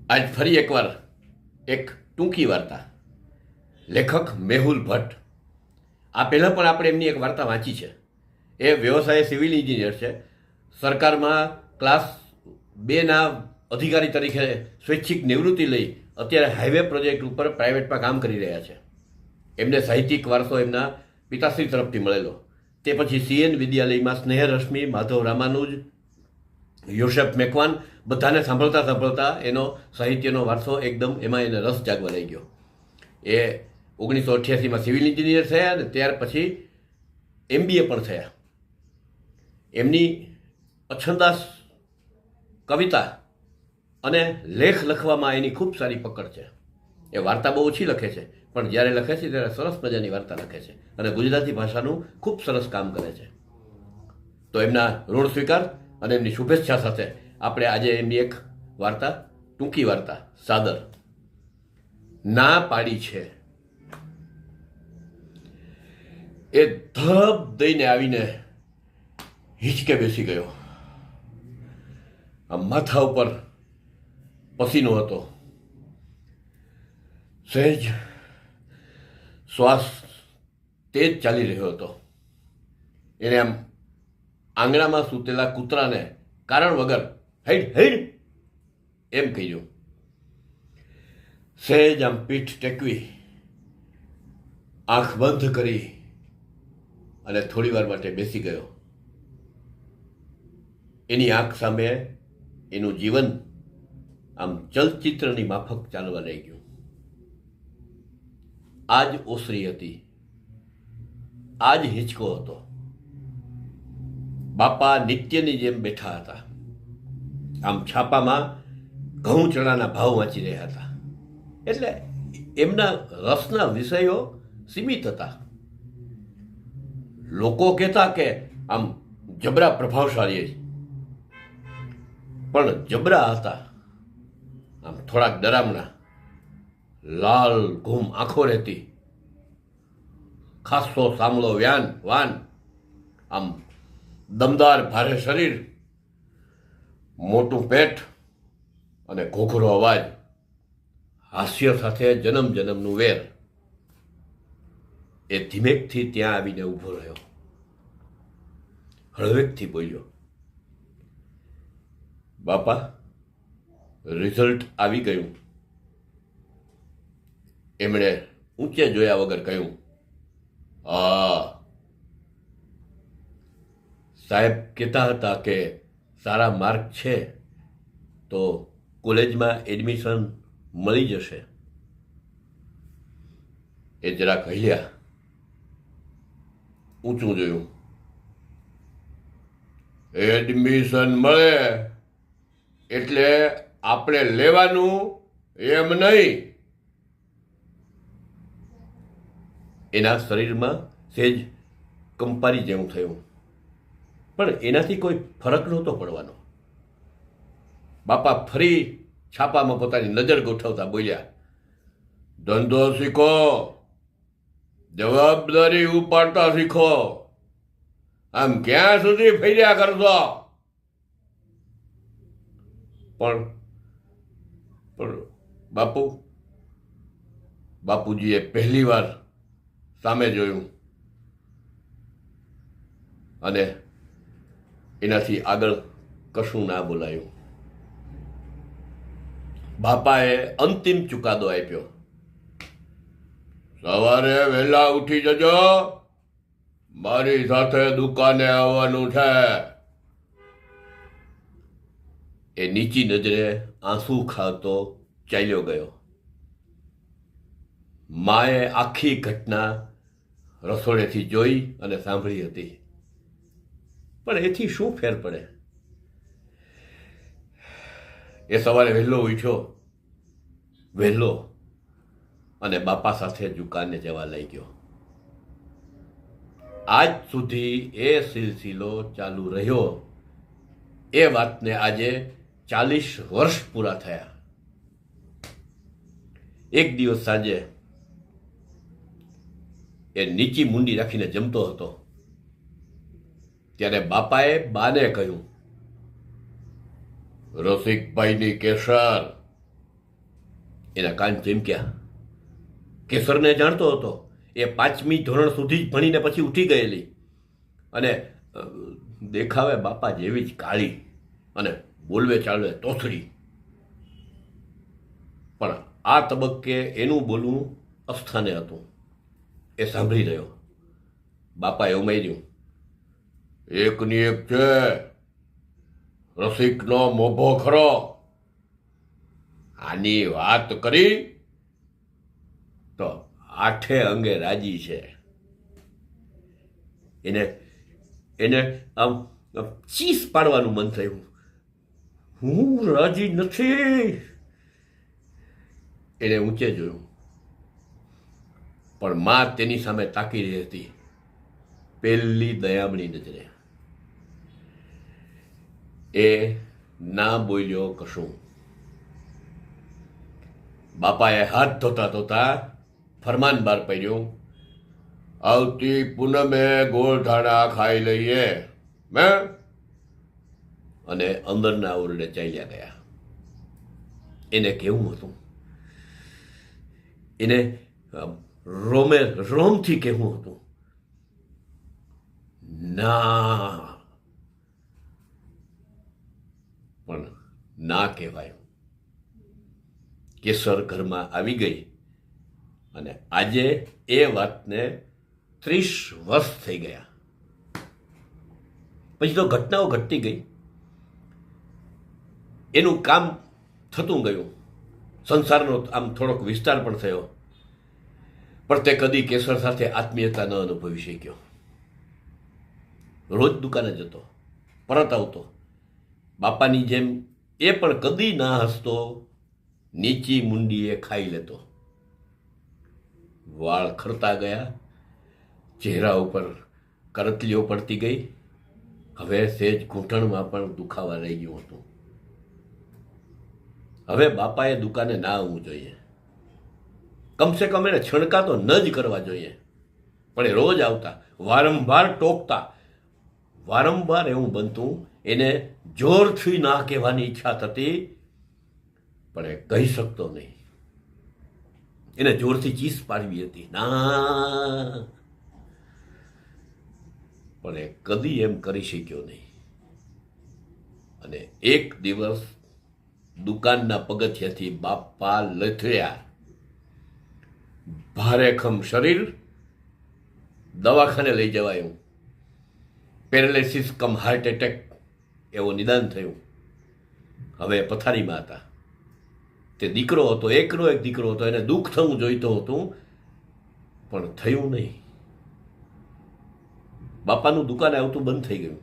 આજ ફરી એકવાર એક ટૂંકી વાર્તા. લેખક મેહુલ ભટ્ટ. આ પહેલાં પણ આપણે એમની એક વાર્તા વાંચી છે. એ વ્યવસાય સિવિલ એન્જિનિયર છે. સરકારમાં ક્લાસ 2ના અધિકારી તરીકે સ્વૈચ્છિક નિવૃત્તિ લઈ અત્યારે હાઈવે પ્રોજેક્ટ ઉપર પ્રાઇવેટમાં કામ કરી રહ્યા છે. એમને સાહિત્યિક વારસો એમના પિતાશ્રી તરફથી મળેલો. તે પછી CN વિદ્યાલયમાં સ્નેહરશ્મિ, માધવ રામાનુજ, યોસેફ મેકવાન બધાને સાંભળતા સાંભળતા એનો સાહિત્યનો વારસો એકદમ એમાં એને રસ જાગવા લઈ ગયો. એ 1988માં સિવિલ એન્જિનિયર થયા અને ત્યાર પછી MBA પણ થયા. એમની અછંદાસ કવિતા અને લેખ લખવામાં એની ખૂબ સારી પકડ છે. એ વાર્તા બહુ ઓછી લખે છે, પણ જ્યારે લખે છે ત્યારે સરસ મજાની વાર્તા લખે છે અને ગુજરાતી ભાષાનું ખૂબ સરસ કામ કરે છે. તો એમના ઋણ સ્વીકાર અને એમની શુભેચ્છા સાથે આપણે આજે એમની એક વાર્તા, ટૂંકી વાર્તા, સાદર. ના પાડી છે. એ ધબ દઈને આવીને હિંચકે બેસી ગયો. આ માથા ઉપર પસીનો હતો. સહેજ શ્વાસ તેજ ચાલી રહ્યો હતો. એને આમ આંગણામાં સૂતેલા કૂતરાને કારણ વગર હેડ હેડ એમ કહ્યું. સહેજ આમ પીઠ ટેકવી, આંખ બંધ કરી અને થોડી વાર માટે બેસી ગયો. એની આંખ સામે એનું જીવન આમ ચલચિત્રની માફક ચાલવા રહી ગયું. આ જ ઓસરી હતી, આ જ હિંચકો હતો. બાપા નિત્યની જેમ બેઠા હતા. આમ છાપામાં ઘઉં ચણાના ભાવ વાંચી રહ્યા હતા. એટલે એમના રસના વિષયો સીમિત હતા. લોકો કહેતા કે આમ જબરા પ્રભાવશાળી, પણ જબરા હતા આમ થોડાક ડરામણા. લાલ ઘૂમ આંખો રહેતી, ખાસો સામળો વાન, આમ દમદાર ભારે શરીર, મોટું પેટ અને ઘોઘરો અવાજ. હાસ્ય સાથે જન્મ જન્મનું વેર. એ ધીમેકથી ત્યાં આવીને ઊભો રહ્યો. હળવેકથી બોલ્યો, બાપા, રિઝલ્ટ આવી ગયું. એમણે ઊંચે જોયા વગર કહ્યું, હા. સાહેબ કહેતા હતા કે સારા માર્ક છે તો કોલેજમાં એડમિશન મળી જશે. એ જરાક હલ્યા, ઊંચું જોયું. એડમિશન મળે એટલે આપણે લેવાનું એમ નહીં. એના શરીરમાં સેજ કંપારી જેવું થયું, પણ એનાથી કોઈ ફરક નહોતો પડવાનો. બાપા ફરી છાપામાં પોતાની નજર ગોઠવતા બોલ્યા, ધંધો શીખો, જવાબદારી ઉપાડતા શીખો. આમ ક્યાં સુધી ફર્યા કરશો? પણ બાપુજીએ પહેલી વાર સામે જોયું અને એનાથી આગળ કશું ના બોલાયું. બાપાએ અંતિમ ચુકાદો આપ્યો, સવારે વહેલા ઉઠી જજો, મારી સાથે દુકાને આવવાનું છે. એ નીચી નજરે આંસુ ખાતો ચાલ્યો ગયો. માએ આખી ઘટના રસોડેથી જોઈ અને સાંભળી હતી, પણ એથી શું ફેર પડે? એ સવારે વહેલો ઉઠ્યો અને બાપા સાથે દુકાને જવા લઈ ગયો. આજ સુધી એ સિલસિલો ચાલુ રહ્યો. એ વાતને આજે 40 વર્ષ પૂરા થયા. એક દિવસ સાંજે એ નીચી મુંડી રાખીને જમતો હતો. ત્યારે બાપાએ બાને કહ્યું, રસિકભાઈની કેસર એના કાન ચીમક્યા. કેસરને જાણતો હતો. એ 5મી ધોરણ સુધી જ ભણીને પછી ઉઠી ગયેલી અને દેખાવે બાપા જેવી જ કાળી અને બોલવે ચાલવે તોથડી. પણ આ તબક્કે એનું બોલવું અસ્થાને હતું. એ સાંભળી રહ્યો. બાપાએ ઉમેર્યું, એકની એક છે, રસિકનો મોભો ખરો. આની વાત કરી તો 8 અંગે રાજી છે. એને આમ ચીસ પાડવાનું મન થયું. હું રાજી નથી. એને ઊંચે જોયું, પણ માં તેની સામે તાકી રહી હતી, પેલી દયામણી નજરે. એ ના બોલ્યો કશું. બાપાએ હાથ ધોતા ધોતા ફરમાન બહાર પાડ્યું, આવતી પૂનમે ગોળ ધાણા ખાઈ લઈએ મેં. અને અંદરના ઓરડે ચાલ્યા ગયા. એને કેવું હતું, એને રોમથી કહેવું હતું, ના. પણ ના કહેવાયું. કેસર ઘરમાં આવી ગઈ અને આજે એ વાતને 30 વર્ષ થઈ ગયા. પછી તો ઘટનાઓ ઘટતી ગઈ. એનું કામ થતું ગયું. સંસારનો આમ થોડોક વિસ્તાર પણ થયો. પણ તે કદી કેસર સાથે આત્મીયતા ન અનુભવી શક્યો. રોજ દુકાને જતો, પરત આવતો. બાપાની જેમ એ પણ કદી ના હસતો, નીચી મુંડીએ ખાઈ લેતો. વાળ ખરતા ગયા, ચહેરા ઉપર કરતલીઓ પડતી ગઈ. હવે સેજ ઘૂંટણમાં પણ દુખાવા રહી ગયું હતું. હવે બાપાએ દુકાને ના આવવું જોઈએ. કમસે કમ એને છણકા તો ન જ કરવા જોઈએ. પણ એ રોજ આવતા, વારંવાર ટોકતા. વારંવાર એવું બનતું, એને જોરથી ના કહેવાની ઈચ્છા થતી, પણ એ કહી શકતો નહીં. એને જોરથી ચીસ પાડવી હતી, ના. પણ એ કદી એમ કરી શક્યો નહીં. અને એક દિવસ દુકાનના પગથિયાથી બાપા લથડ્યા. ભારેખમ શરીર, દવાખાને લઈ જવાયું. પેરાલિસિસ કમ હાર્ટ એટેક એવું નિદાન થયું. હવે પથારીમાં હતા. તે દીકરો હતો, એકનો એક દીકરો હતો. એને દુઃખ થવું જોઈતું હતું, પણ થયું નહીં. બાપાનું દુકાને આવતું બંધ થઈ ગયું.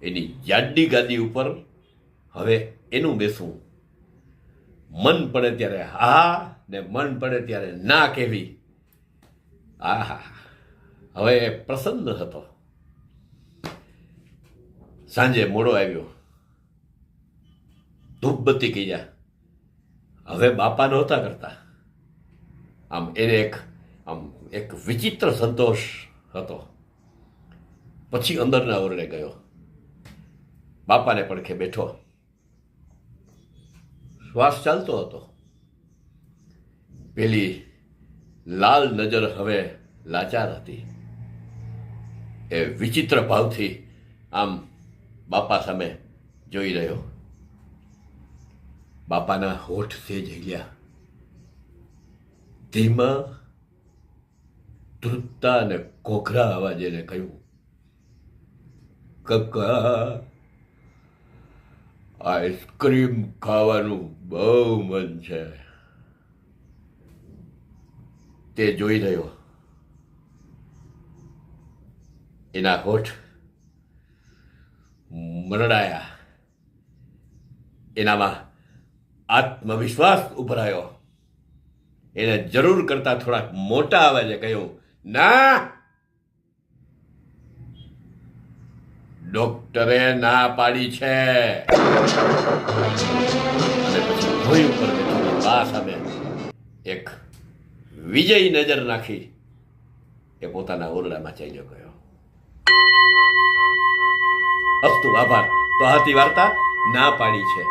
એની જાડી ગાદી ઉપર હવે એનું બેસવું. મન પડે ત્યારે હા ને મન પડે ત્યારે ના કહેવી. આહા, હવે એ પ્રસન્ન હતો. સાંજે મોડો આવ્યો. ધૂપબત્તી કર્યા. હવે બાપા નહોતા કરતા. આમ એને એક વિચિત્ર સંતોષ હતો. પછી અંદરના ઓરડે ગયો. બાપાને પડખે બેઠો. શ્વાસ ચાલતો હતો. પેલી લાલ નજર હવે લાચાર હતી. એ વિચિત્ર ભાવથી આમ બાપા સામે જોઈ રહ્યો. બાપાના હોઠ સેજ હિલ્યા. ધીમા ધ્રુજતા અને ઘોઘરા અવાજે એને કહ્યું, કક્કા, આઈસ્ક્રીમ ખાવાનું બહુ મન છે. તે જોઈ રહ્યો. એના હોઠ મરડાયા. એનામાં આત્મવિશ્વાસ ઉભરાયો. એને જરૂર કરતા થોડાક મોટા અવાજે કહ્યું, ના. ડોક્ટરે ના પાડી છે. અને પછી ભોંય ઉપર બેઠેલી બા સામે એક વિજયી નજર નાખી એ પોતાના ઓરડામાં ચાલ્યો ગયો. અસ્તુ, આભાર. તો આ હતી વાર્તા ના પાડી છે.